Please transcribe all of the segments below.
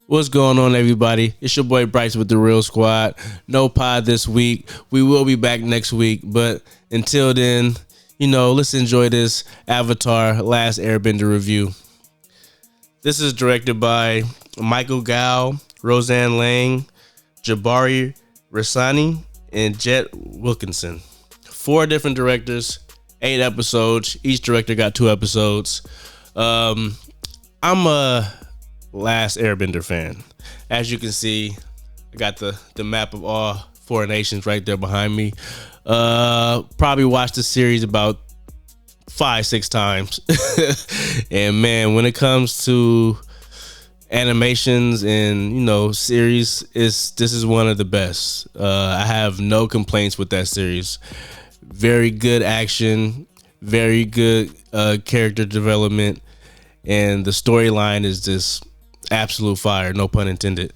What's going on, everybody? It's your boy Bryce with the Real Squad. No pod this week. We will be back next week, but until then, let's enjoy this Avatar Last Airbender review. This is directed by Michael Gao, Roseanne Lang, Jabari Rassani, and Jet Wilkinson. 4 different directors, 8 episodes. Each director got 2 episodes. I'm a Last Airbender fan. As you can see, I got the map of all 4 nations right there behind me. Probably watched the series about 5-6 times. And man, when it comes to animations and series, this is one of the best. I have no complaints with that series. Very good action, very good character development, and the storyline is just absolute fire, no pun intended.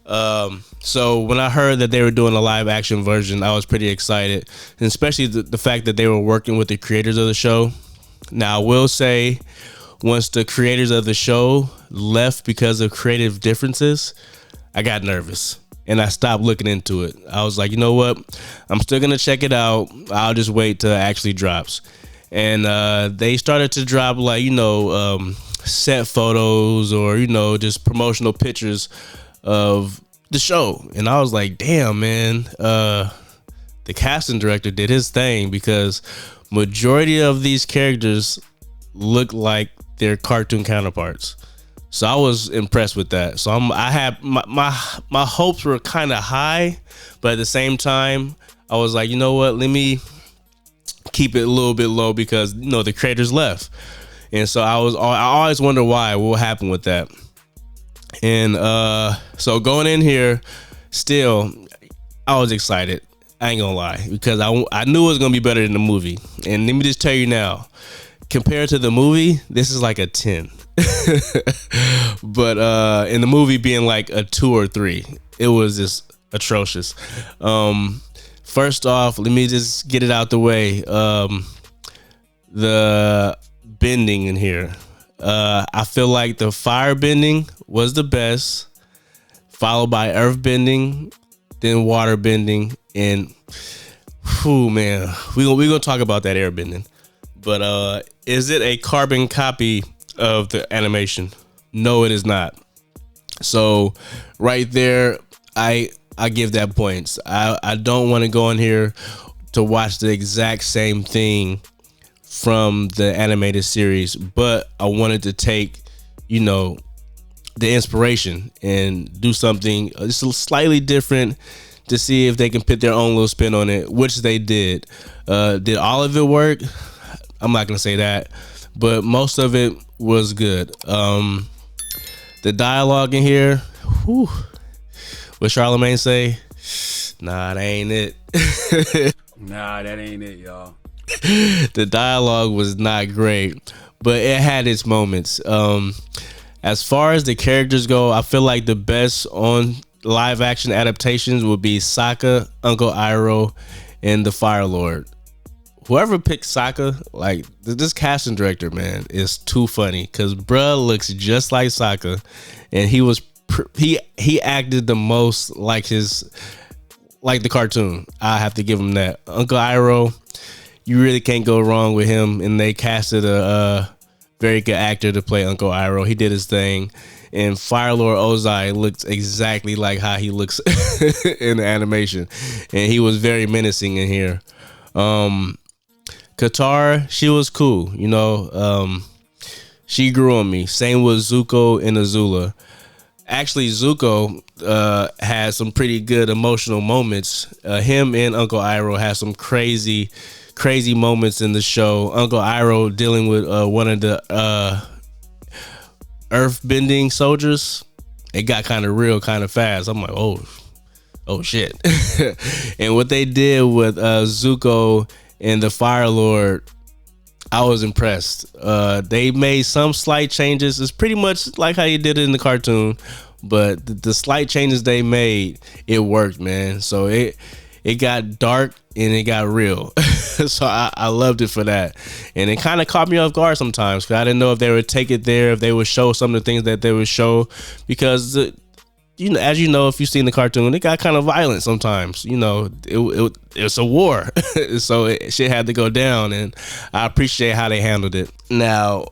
So when I heard that they were doing a live action version, I was pretty excited, and especially the fact that they were working with the creators of the show. Now, I will say, once the creators of the show left because of creative differences, I got nervous and I stopped looking into it. I was like, you know what? I'm still going to check it out. I'll just wait till it actually drops. And they started to drop set photos or just promotional pictures of the show, and I was like, damn, man, the casting director did his thing, because majority of these characters look like their cartoon counterparts. So I was impressed with that. So I had my hopes were kind of high, but at the same time I was like, you know what, let me keep it a little bit low, because the creators left. And so I always wonder what happened with that. And so going in here, still, I was excited. I ain't gonna lie, because I knew it was gonna be better than the movie. And let me just tell you now, compared to the movie, this is like a 10. But in the movie being like a 2 or 3, it was just atrocious. First off, let me just get it out the way. The bending in here, I feel like the fire bending was the best, followed by earth bending, then water bending, and man, we gonna talk about that air bending. But is it a carbon copy of the animation? No, it is not. So right there, I give that points. I don't want to go in here to watch the exact same thing from the animated series, but I wanted to take the inspiration and do something just slightly different to see if they can put their own little spin on it, which they did. Did all of it work? I'm not gonna say that, but most of it was good. The dialogue in here, what Charlemagne say? Nah, that ain't it. Nah, that ain't it, y'all. The dialogue was not great, but it had its moments. As far as the characters go, I feel like the best on live action adaptations would be Sokka, Uncle Iroh, and the Fire Lord. Whoever picked Sokka, like this casting director, man, is too funny, because bruh looks just like Sokka, and he acted the most like the cartoon. I have to give him that. Uncle Iroh, you really can't go wrong with him, and they casted a very good actor to play Uncle Iroh. He did his thing, and Fire Lord Ozai looks exactly like how he looks in the animation, and he was very menacing in here. Katara, she was cool, she grew on me. Same with Zuko and Azula. Actually, Zuko had some pretty good emotional moments. Him and Uncle Iroh had some crazy moments in the show. Uncle Iroh dealing with one of the earth bending soldiers. It got kind of real kind of fast. I'm like, oh shit. And what they did with Zuko and the Fire Lord, I was impressed. They made some slight changes. It's pretty much like how you did it in the cartoon, but the slight changes they made, it worked, man. So it got dark and it got real. So I loved it for that. And it kind of caught me off guard sometimes, because I didn't know if they would take it there, if they would show some of the things that they would show, because as you know, if you've seen the cartoon, it got kind of violent sometimes. It's a war, so shit had to go down, and I appreciate how they handled it. Now,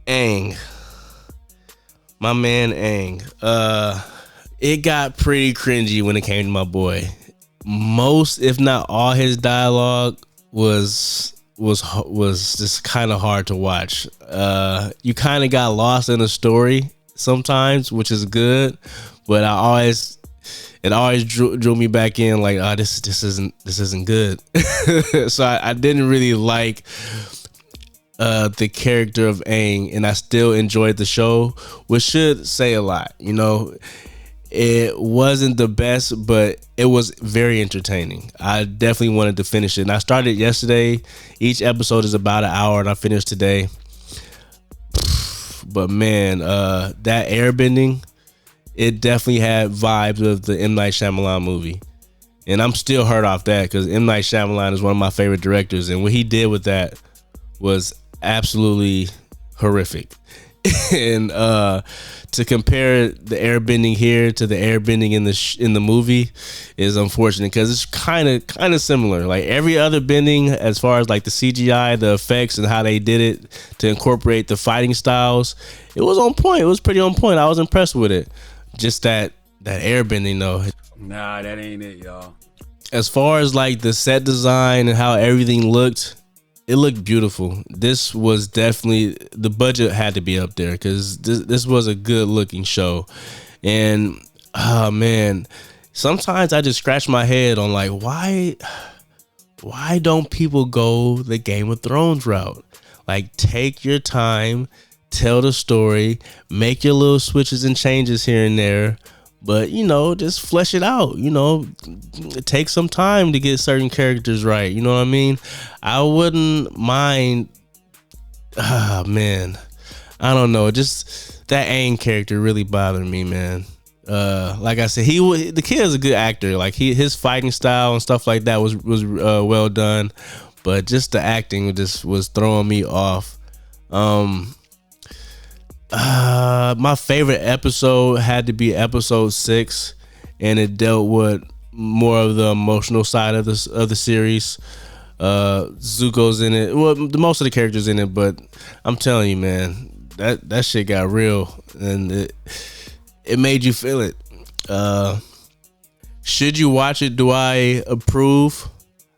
Aang, my man Aang, it got pretty cringy when it came to my boy. Most, if not all, his dialogue was just kind of hard to watch. You kind of got lost in the story sometimes, which is good, but it always drew me back in, like, oh, this isn't good. So I didn't really like the character of Aang, and I still enjoyed the show, which should say a lot. It wasn't the best, but it was very entertaining. I definitely wanted to finish it, and I started yesterday. Each episode is about an hour, and I finished today. But man, that airbending, it definitely had vibes of the M. Night Shyamalan movie. And I'm still hurt off that, because M. Night Shyamalan is one of my favorite directors, and what he did with that was absolutely horrific. And to compare the airbending here to the airbending in the movie is unfortunate, because it's kind of similar. Like every other bending, as far as like the CGI, the effects, and how they did it to incorporate the fighting styles, it was on point. It was pretty on point. I was impressed with it. Just that airbending though. Nah, that ain't it, y'all. As far as like the set design and how everything looked, it looked beautiful. This was definitely, the budget had to be up there, because this was a good looking show. And oh man, sometimes I just scratch my head on like, why don't people go the Game of Thrones route? Like, take your time, tell the story, make your little switches and changes here and there, but just flesh it out. Take some time to get certain characters right. You know what I mean? I wouldn't mind. Man, I don't know. Just that Aang character really bothered me, man. Like I said, the kid is a good actor. Like his fighting style and stuff like that was well done, but just the acting just was throwing me off. My favorite episode had to be episode 6, and it dealt with more of the emotional side of the series. Zuko's in it. Well, most of the characters in it, but I'm telling you, man, that shit got real, and it made you feel it. Should you watch it? Do I approve?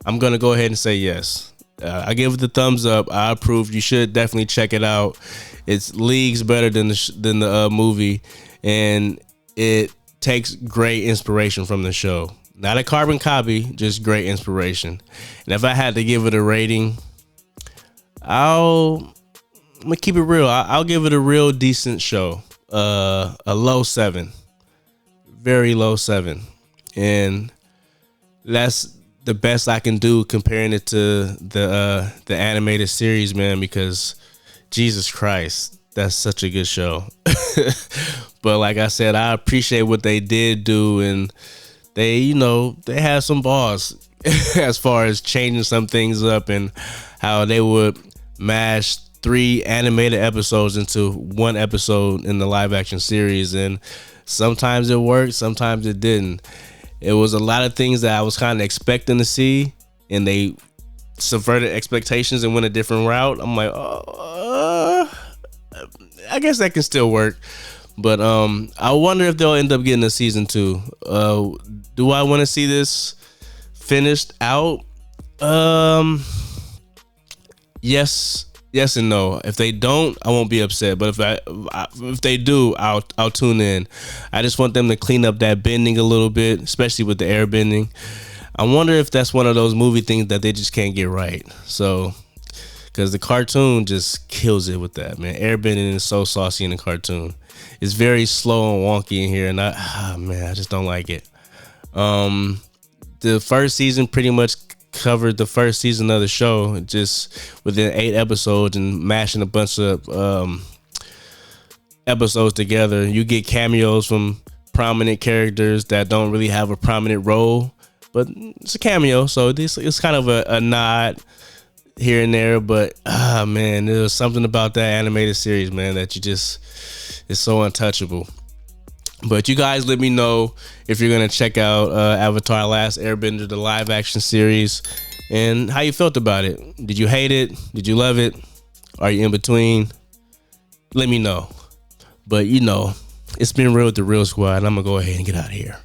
I'm gonna go ahead and say yes. I give it the thumbs up. I approve. You should definitely check it out. It's leagues better than the movie, and it takes great inspiration from the show. Not a carbon copy, just great inspiration. And if I had to give it a rating, I'm gonna keep it real. I'll give it a real decent show. A low 7, very low 7, and that's the best I can do comparing it to the animated series, man, because Jesus Christ, that's such a good show. But like I said, I appreciate what they did do, and they had some balls as far as changing some things up, and how they would mash 3 animated episodes into 1 episode in the live action series. And sometimes it worked, sometimes it didn't. It was a lot of things that I was kind of expecting to see, and they subverted expectations and went a different route. I'm like, I guess that can still work. But I wonder if they'll end up getting a season 2. Do I want to see this finished out? Yes and no. If they don't, I won't be upset. But if they do, I'll tune in. I just want them to clean up that bending a little bit, especially with the air bending. I wonder if that's one of those movie things that they just can't get right. So, because the cartoon just kills it with that, man. Airbending is so saucy in the cartoon. It's very slow and wonky in here, and I just don't like it. The first season pretty much covered the first season of the show, just within 8 episodes, and mashing a bunch of episodes together. You get cameos from prominent characters that don't really have a prominent role, but it's a cameo, so it's kind of a nod here and there. But man, there's something about that animated series, man, that it's so untouchable. But you guys let me know if you're going to check out Avatar Last Airbender, the live action series, and how you felt about it. Did you hate it? Did you love it? Are you in between? Let me know. But it's been real with the Real Squad, and I'm going to go ahead and get out of here.